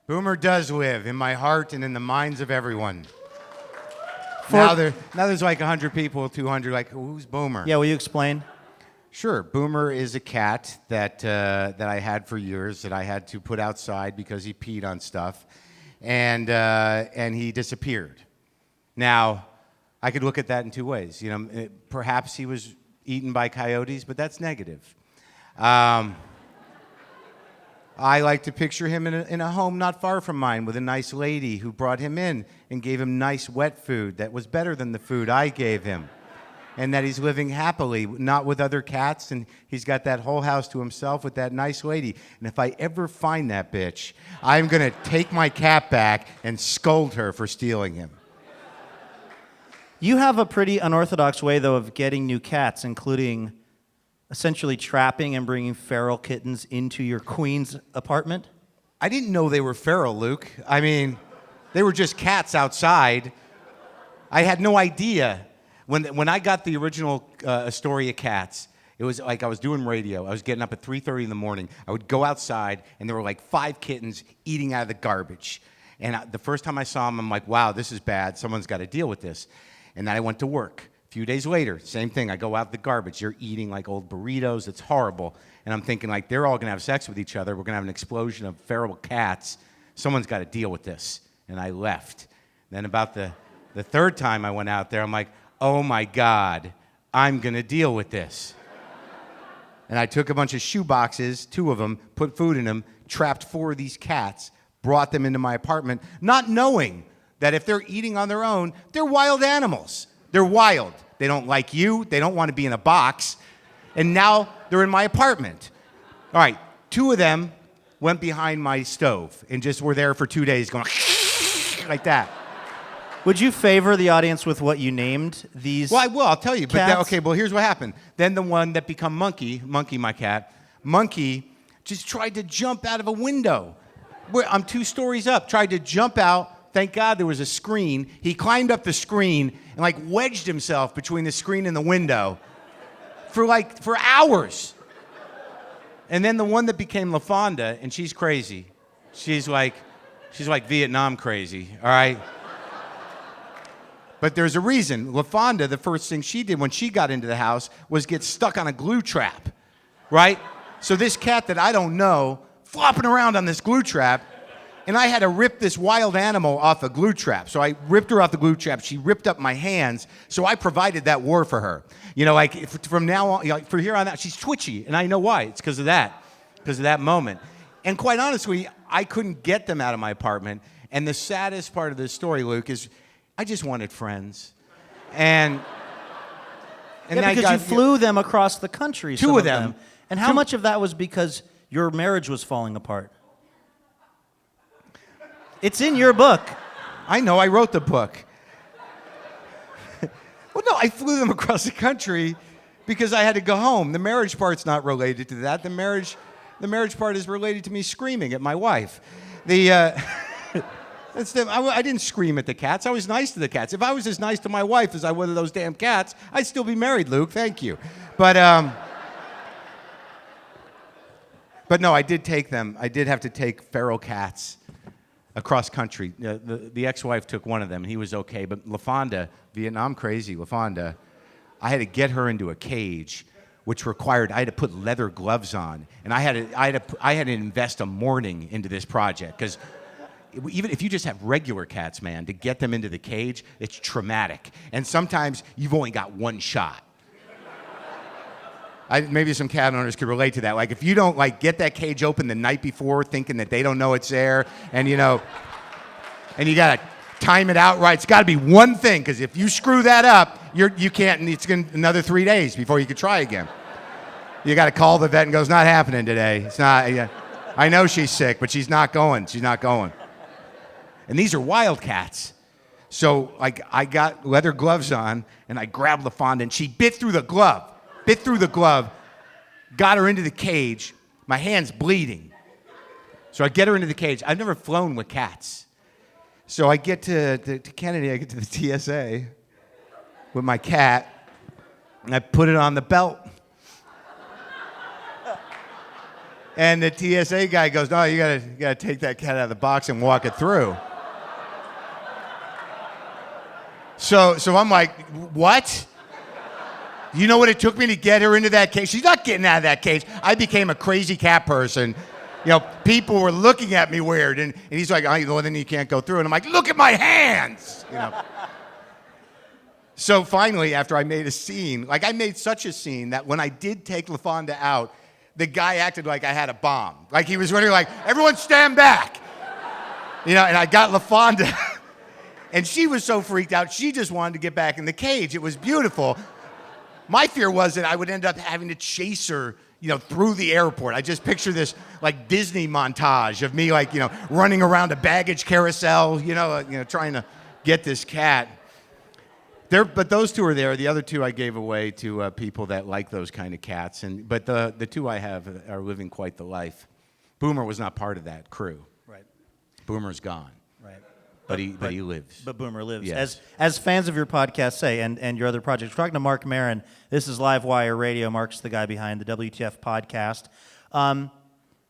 Boomer does live in my heart and in the minds of everyone. Now there's like 100 people, 200, like, who's Boomer? Yeah, will you explain? Sure. Boomer is a cat that I had for years that I had to put outside because he peed on stuff, and he disappeared. Now, I could look at that in two ways. You know, perhaps he was eaten by coyotes, but that's negative. I like to picture him in a home not far from mine with a nice lady who brought him in and gave him nice wet food that was better than the food I gave him. And that he's living happily, not with other cats, and he's got that whole house to himself with that nice lady. And if I ever find that bitch, I'm going to take my cat back and scold her for stealing him. You have a pretty unorthodox way, though, of getting new cats, including essentially trapping and bringing feral kittens into your queen's apartment? I didn't know they were feral, Luke. I mean, they were just cats outside. I had no idea. When I got the original Astoria cats, it was like I was doing radio. I was getting up at 3:30 in the morning. I would go outside, and there were like 5 kittens eating out of the garbage. And the first time I saw them, I'm like, wow, this is bad. Someone's got to deal with this. And then I went to work. A few days later, same thing. I go out the garbage. They're eating like old burritos. It's horrible. And I'm thinking, like, they're all going to have sex with each other. We're going to have an explosion of feral cats. Someone's got to deal with this. And I left. Then about the third time I went out there, I'm like, oh, my God, I'm going to deal with this. And I took a bunch of shoe boxes, 2 of them, put food in them, trapped 4 of these cats, brought them into my apartment, not knowing that if they're eating on their own, they're wild animals. They're wild. They don't like you. They don't want to be in a box. And now they're in my apartment. All right, 2 of them went behind my stove and just were there for 2 days going like that. Would you favor the audience with what you named these? Well, I will. I'll tell you. Cats? But okay, well, here's what happened. Then the one that become Monkey, my cat, Monkey just tried to jump out of a window. I'm 2 stories up, tried to jump out. Thank God there was a screen. He climbed up the screen and like wedged himself between the screen and the window for hours. And then the one that became LaFonda, and she's crazy. She's like Vietnam crazy, all right? But there's a reason. LaFonda, the first thing she did when she got into the house was get stuck on a glue trap, right? So this cat that I don't know, flopping around on this glue trap, and I had to rip this wild animal off a glue trap. So I ripped her off the glue trap. She ripped up my hands. So I provided that war for her. You know, like from now on, like for here on out, she's twitchy. And I know why. It's because of that moment. And quite honestly, I couldn't get them out of my apartment. And the saddest part of this story, Luke, is I just wanted friends. And yeah, because you flew them across the country. 2 of them. And how much of that was because your marriage was falling apart? It's in your book. I know, I wrote the book. Well, no, I flew them across the country because I had to go home. The marriage part's not related to that. The marriage part is related to me screaming at my wife. I didn't scream at the cats. I was nice to the cats. If I was as nice to my wife as I was to those damn cats, I'd still be married, Luke. Thank you. But no, I did take them. I did have to take feral cats across country. The ex-wife took one of them, and he was okay. But LaFonda, Vietnam crazy LaFonda, I had to get her into a cage, which required I had to put leather gloves on, and I had to invest a morning into this project because even if you just have regular cats, man, to get them into the cage, it's traumatic. And sometimes you've only got one shot. Maybe some cat owners could relate to that. Like if you don't like get that cage open the night before thinking that they don't know it's there, and you gotta time it out right. It's gotta be one thing, because if you screw that up, you can't, and it's gonna another 3 days before you can try again. You gotta call the vet and go, it's not happening today. It's not, I know she's sick, but she's not going. She's not going. And these are wild cats. So like I got leather gloves on and I grabbed LaFonda and she bit through the glove, got her into the cage, my hand's bleeding. So I get her into the cage. I've never flown with cats. So I get to Kennedy, I get to the TSA with my cat and I put it on the belt. And the TSA guy goes, no, you gotta take that cat out of the box and walk it through. So I'm like, what? You know what it took me to get her into that cage? She's not getting out of that cage. I became a crazy cat person. You know, people were looking at me weird, and he's like, oh, well, then you can't go through. And I'm like, look at my hands! You know. So finally, after I made a scene, like I made such a scene that when I did take LaFonda out, the guy acted like I had a bomb. Like he was running like, everyone stand back! You know, and I got LaFonda, and she was so freaked out, she just wanted to get back in the cage. It was beautiful. My fear was that I would end up having to chase her, you know, through the airport. I just picture this like Disney montage of me like, you know, running around a baggage carousel, you know, trying to get this cat. But those two are there. The other two I gave away to people that like those kind of cats. But the two I have are living quite the life. Boomer was not part of that crew. Right. Boomer's gone. Right. But he lives. But Boomer lives. Yes. As fans of your podcast say, and your other projects, we're talking to Marc Maron. This is Live Wire Radio. Marc's the guy behind the WTF podcast.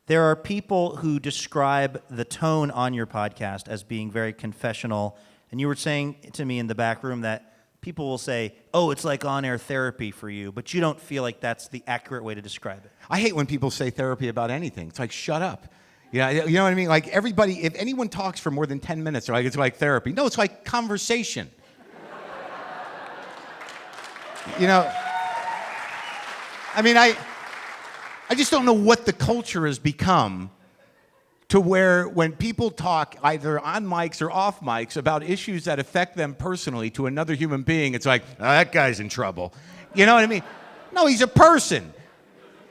There are people who describe the tone on your podcast as being very confessional. And you were saying to me in the back room that people will say, oh, it's like on-air therapy for you, but you don't feel like that's the accurate way to describe it. I hate when people say therapy about anything. It's like, shut up. Yeah, you know what I mean? Like everybody, if anyone talks for more than 10 minutes, like it's like therapy. No, it's like conversation. You know, I mean, I just don't know what the culture has become to where when people talk either on mics or off mics about issues that affect them personally to another human being, it's like, oh, that guy's in trouble. You know what I mean? No, he's a person.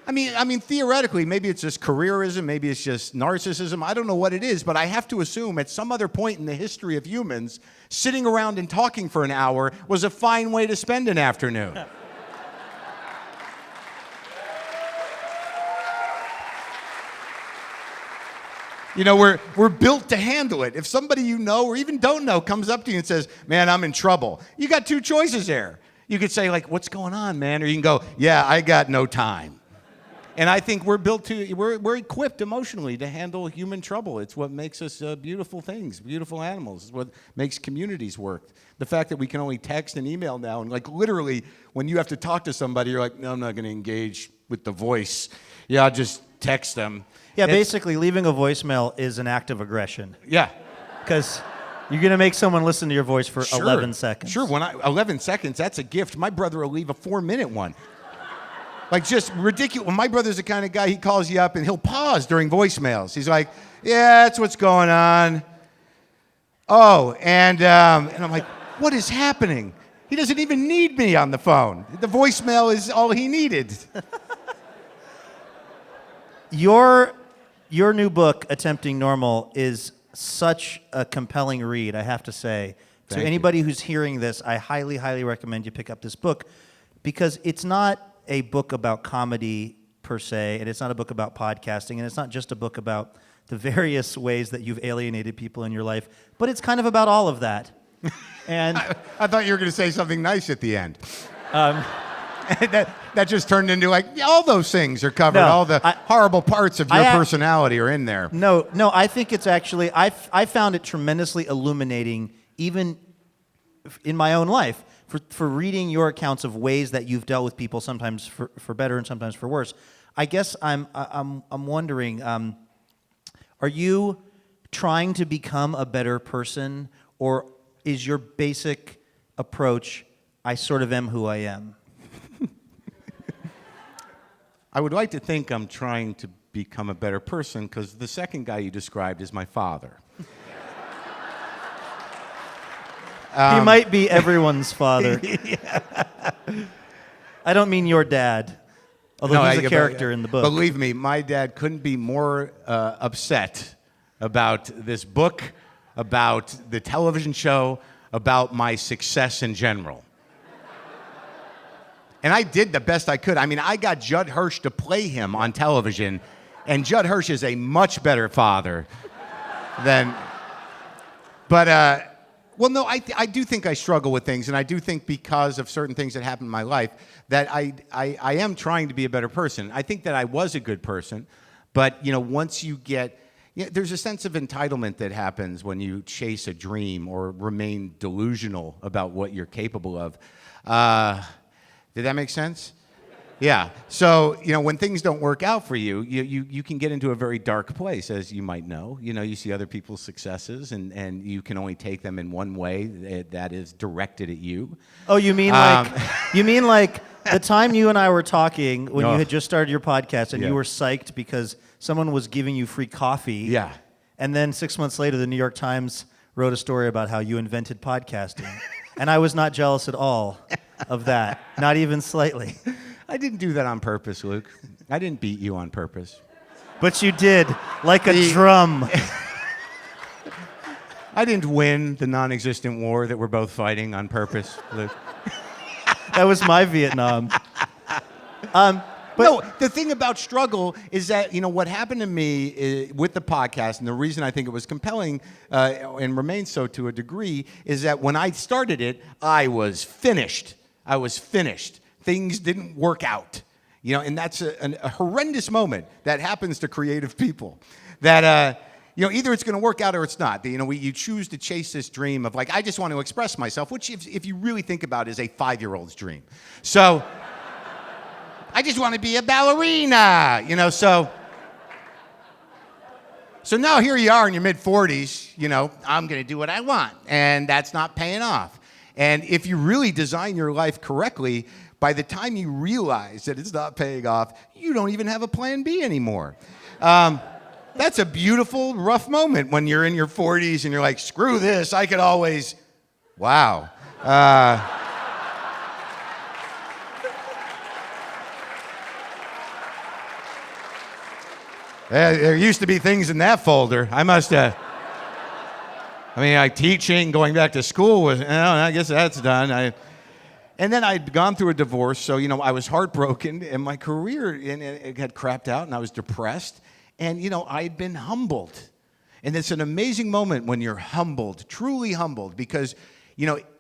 I mean, theoretically, maybe it's just careerism, maybe it's just narcissism. I don't know what it is, but I have to assume at some other point in the history of humans, sitting around and talking for an hour was a fine way to spend an afternoon. You know, we're built to handle it. If somebody you know or even don't know comes up to you and says, man, I'm in trouble, you got two choices there. You could say, like, what's going on, man? Or you can go, yeah, I got no time. And I think we're equipped emotionally to handle human trouble. It's what makes us beautiful things, beautiful animals. It's what makes communities work. The fact that we can only text and email now, and like literally when you have to talk to somebody, you're like, no, I'm not going to engage with the voice. Yeah, I'll just text them. Yeah, basically leaving a voicemail is an act of aggression. Yeah. Because you're going to make someone listen to your voice for Sure. 11 seconds. Sure, 11 seconds, that's a gift. My brother will leave a 4-minute one. Like, just ridiculous. My brother's the kind of guy, he calls you up and he'll pause during voicemails. He's like, yeah, that's what's going on. Oh, and I'm like, what is happening? He doesn't even need me on the phone. The voicemail is all he needed. Your new book, Attempting Normal, is such a compelling read, I have to say. So anybody who's hearing this, I highly, highly recommend you pick up this book because it's not a book about comedy per se, and it's not a book about podcasting, and it's not just a book about the various ways that you've alienated people in your life, but it's kind of about all of that. And I thought you were going to say something nice at the end. That just turned into like, yeah, all those things are covered. No, all the horrible parts of your personality are in there. No, I think it's actually, I found it tremendously illuminating, even in my own life, for reading your accounts of ways that you've dealt with people, sometimes for better and sometimes for worse. I guess I'm wondering, are you trying to become a better person, or is your basic approach, I sort of am who I am? I would like to think I'm trying to become a better person because the second guy you described is my father. He might be everyone's father. I don't mean your dad, although he's a character in the book. Believe me, my dad couldn't be more upset about this book, about the television show, about my success in general. And I did the best I could. I mean, I got Judd Hirsch to play him on television, and Judd Hirsch is a much better father than... But, well, no, I do think I struggle with things, and I do think because of certain things that happened in my life that I am trying to be a better person. I think that I was a good person, But, once you get, there's a sense of entitlement that happens when you chase a dream or remain delusional about what you're capable of. Did that make sense? Yeah. So, when things don't work out for you, you can get into a very dark place, as you might know. You see other people's successes, and you can only take them in one way that is directed at you. Oh, you mean like the time you and I were talking when you had just started your podcast and you were psyched because someone was giving you free coffee. Yeah. And then 6 months later, the New York Times wrote a story about how you invented podcasting. And I was not jealous at all of that, not even slightly. I didn't do that on purpose, Luke. I didn't beat you on purpose. But you did, like a drum. I didn't win the non-existent war that we're both fighting on purpose, Luke. That was my Vietnam. But no, the thing about struggle is that, what happened to me with the podcast, and the reason I think it was compelling and remains so to a degree, is that when I started it, I was finished. Things didn't work out. And that's a horrendous moment that happens to creative people. That, either it's going to work out or it's not. You choose to chase this dream of I just want to express myself, which if you really think about it, is a 5-year-old's dream. So I just want to be a ballerina, so now here you are in your mid-40s, I'm going to do what I want, and that's not paying off. And if you really design your life correctly, by the time you realize that it's not paying off, you don't even have a plan B anymore. That's a beautiful, rough moment when you're in your 40s and you're like, screw this, I could always, wow. There used to be things in that folder. Teaching, going back to school was, I guess that's done. And then I'd gone through a divorce, so, I was heartbroken, and my career it had crapped out, and I was depressed. And, I'd been humbled. And it's an amazing moment when you're humbled, truly humbled, because,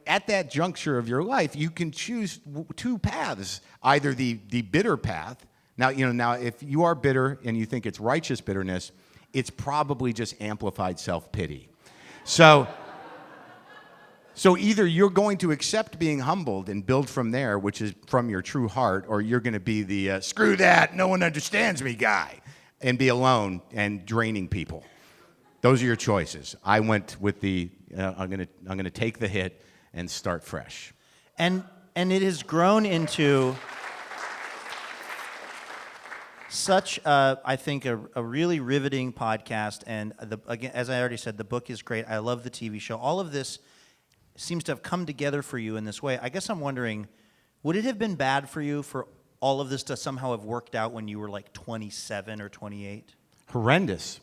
at that juncture of your life, you can choose two paths, either the bitter path. Now, if you are bitter and you think it's righteous bitterness, it's probably just amplified self-pity. So either you're going to accept being humbled and build from there, which is from your true heart, or you're going to be the screw that, no one understands me guy, and be alone and draining people. Those are your choices. I went with the I'm going to take the hit and start fresh. And it has grown into such, I think, a really riveting podcast. And again, as I already said, the book is great. I love the TV show. All of this seems to have come together for you in this way. I guess I'm wondering, would it have been bad for you for all of this to somehow have worked out when you were 27 or 28? Horrendous.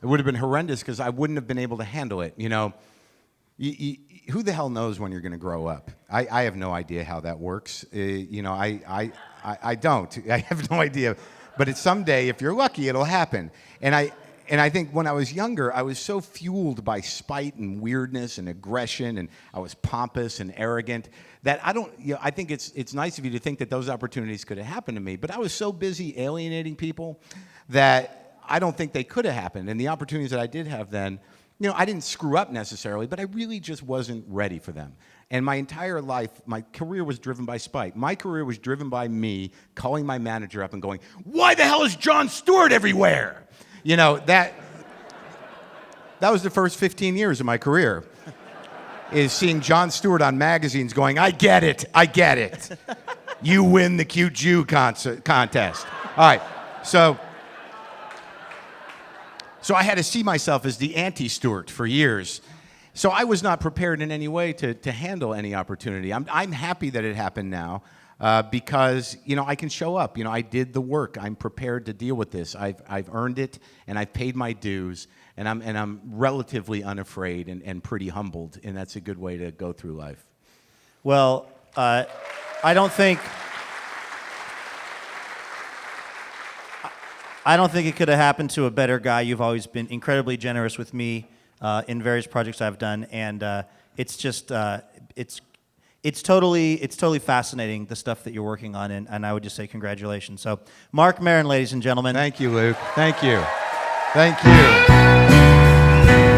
It would have been horrendous because I wouldn't have been able to handle it. Who the hell knows when you're going to grow up? I have no idea how that works. I don't. I have no idea. But it's someday, if you're lucky, it'll happen. And I think when I was younger, I was so fueled by spite and weirdness and aggression, and I was pompous and arrogant that I think it's nice of you to think that those opportunities could have happened to me. But I was so busy alienating people that I don't think they could have happened. And the opportunities that I did have then, I didn't screw up necessarily, but I really just wasn't ready for them. And my entire life, my career was driven by spite. My career was driven by me calling my manager up and going, "Why the hell is Jon Stewart everywhere?" That was the first 15 years of my career, is seeing Jon Stewart on magazines going, I get it. You win the cute Jew contest. All right, so I had to see myself as the anti-Stewart for years. So I was not prepared in any way to handle any opportunity. I'm happy that it happened now because I can show up. I did the work. I'm prepared to deal with this. I've earned it, and I've paid my dues, and I'm relatively unafraid and pretty humbled, and that's a good way to go through life. Well, I don't think it could have happened to a better guy. You've always been incredibly generous with me in various projects I've done, and it's it's totally fascinating, the stuff that you're working on, and I would just say congratulations. So, Marc Maron, ladies and gentlemen. Thank you, Luke. Thank you. Thank you.